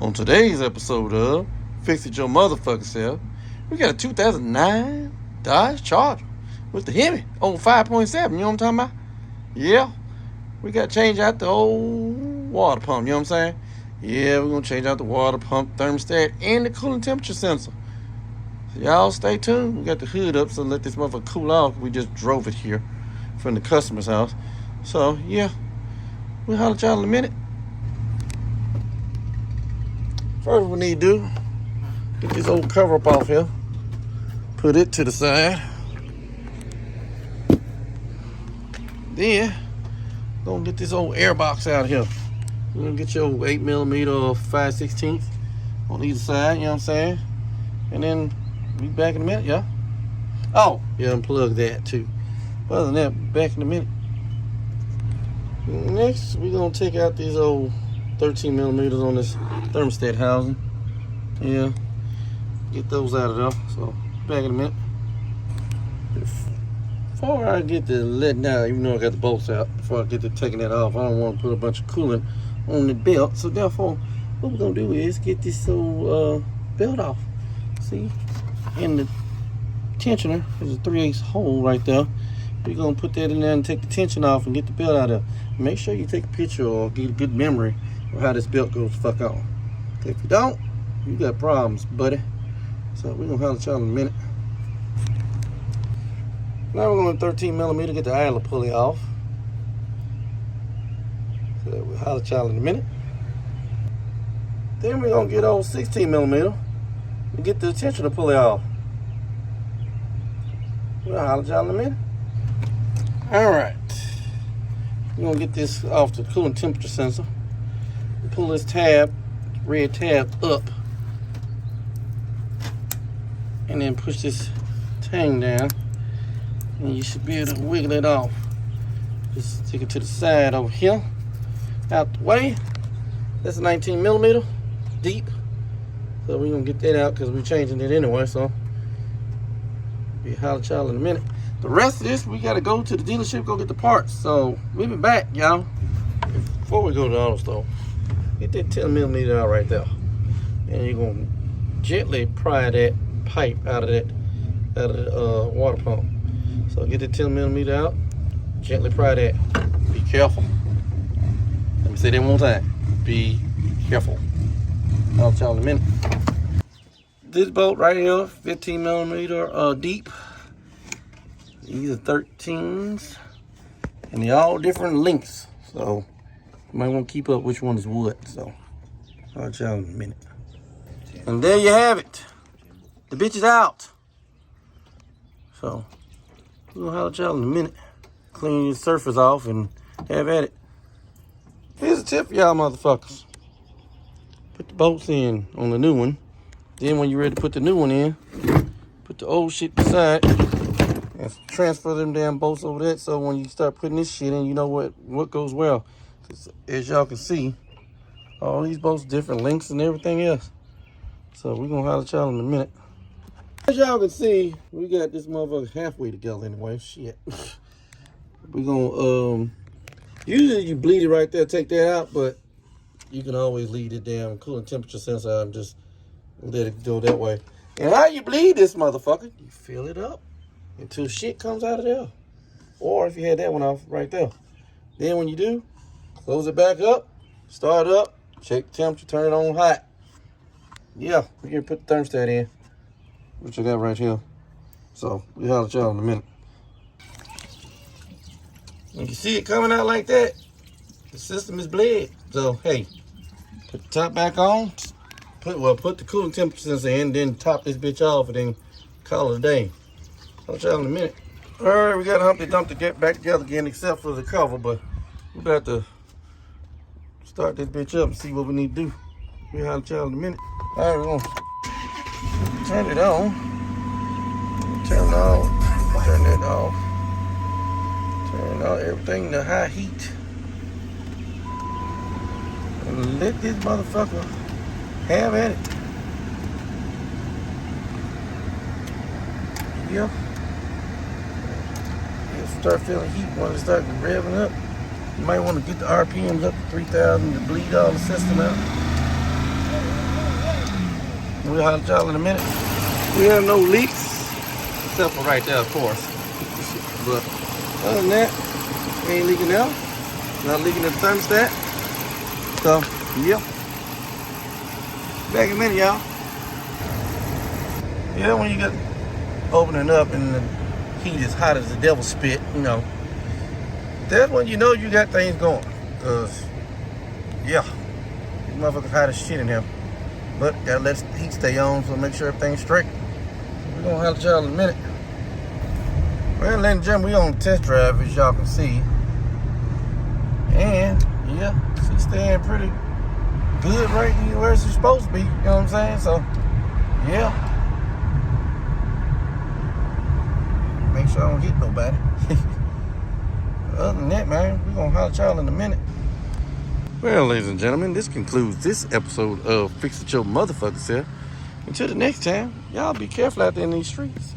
On today's episode of Fix It Your Motherfucking Self, we got a 2009 Dodge Charger with the Hemi on 5.7. You know what I'm talking about? Yeah. We got to change out the old water pump. You know what I'm saying? Yeah, we're going to change out the water pump, thermostat, and the cooling temperature sensor. So y'all stay tuned. We got the hood up, so let this motherfucker cool off. We just drove it here from the customer's house. So, yeah. We'll holler at y'all in a minute. First we need to do, get this old cover up off here. Put it to the side. Then, gonna get this old air box out of here. You're gonna get your 8mm or 5/16 on either side, you know what I'm saying? And then, be back in a minute, yeah? Oh, yeah, unplug that too. Other than that, back in a minute. Next, we're gonna take out these old 13mm on this thermostat housing. Yeah, get those out of there. So, back in a minute. Before I get to letting out, even though I got the bolts out, before I get to taking that off, I don't want to put a bunch of coolant on the belt. So, therefore, what we're gonna do is get this old belt off. See, in the tensioner, there's a 3/8 hole right there. We're gonna put that in there and take the tension off and get the belt out of there. Make sure you take a picture or get a good memory of how this belt goes the fuck on. If you don't, you got problems, buddy. So we're gonna holler at y'all in a minute. Now we're going to 13mm, get the idler pulley off. So we'll holler at y'all in a minute. Then we're gonna get old 16mm and get the tensioner pulley off. We'll holler at y'all in a minute. Alright, we're going to get this off the coolant temperature sensor. Pull this tab, red tab, up. And then push this tang down. And you should be able to wiggle it off. Just stick it to the side over here. Out the way. That's a 19mm deep. So we're going to get that out because we're changing it anyway. So we'll holler at y'all in a minute. The rest of this, we got to go to the dealership, go get the parts. So, we'll be back, y'all. Before we go to the auto store, get that 10mm out right there. And you're going to gently pry that pipe out of the water pump. So, get the 10mm out, gently pry that. Be careful. Let me say that one time. Be careful. I'll tell you in a minute. This bolt right here, 15mm deep. These are 13s, and they're all different lengths, so you might want to keep up which one is what. So I'll tell you in a minute. And there you have it. The bitch is out. So we'll holler at y'all in a minute. Clean your surface off and have at it. Here's a tip for y'all motherfuckers. Put the bolts in on the new one. Then when you're ready to put the new one in, put the old shit beside and transfer them damn bolts over that, so when you start putting this shit in, you know what goes well. As y'all can see, all these bolts different lengths and everything else. So we're gonna holler at y'all in a minute. As y'all can see, we got this motherfucker halfway together anyway. Shit. We're gonna usually you bleed it right there, take that out, but you can always leave the damn coolant temperature sensor out and just let it go that way. And how you bleed this motherfucker? You fill it up until shit comes out of there. Or if you had that one off right there. Then when you do, close it back up, start it up, check the temperature, turn it on hot. Yeah, we're gonna put the thermostat in, which I got right here. So we'll holler at y'all in a minute. When you see it coming out like that, the system is bled. So hey, put the top back on, put the coolant temperature sensor in, then top this bitch off and then call it a day. I'll tell you in a minute. All right, we got Humpty Dumpty get back together again, except for the cover, but we about to start this bitch up and see what we need to do. We'll holler at y'all in a minute. All right, we're gonna turn it on. Turn it off. Turn it off. Turn on everything to high heat. And let this motherfucker have at it. Yep. Start feeling heat when it starts revving up. You might want to get the RPMs up to 3,000 to bleed all the system out. We'll holler at y'all in a minute. We have no leaks, except for right there, of course. But other than that, we ain't leaking out. Not leaking in the thermostat. So, yeah. Back in a minute, y'all. Yeah, when you get opening up and the heat is hot as the devil spit, you know, that's when you know you got things going. Cause, yeah, these motherfuckers hot as shit in here. But gotta let the heat stay on, so make sure everything's straight. We're gonna holler at y'all in a minute. Well, ladies and gentlemen, we on the test drive, as y'all can see. And, yeah, she's staying pretty good right where she's supposed to be. You know what I'm saying? So, yeah. Make sure I don't hit nobody. Other than that, man, we're gonna holler at y'all in a minute. Well, ladies and gentlemen, this concludes this episode of Fix It Your Motherfucker Self. Until the next time, y'all be careful out there in these streets.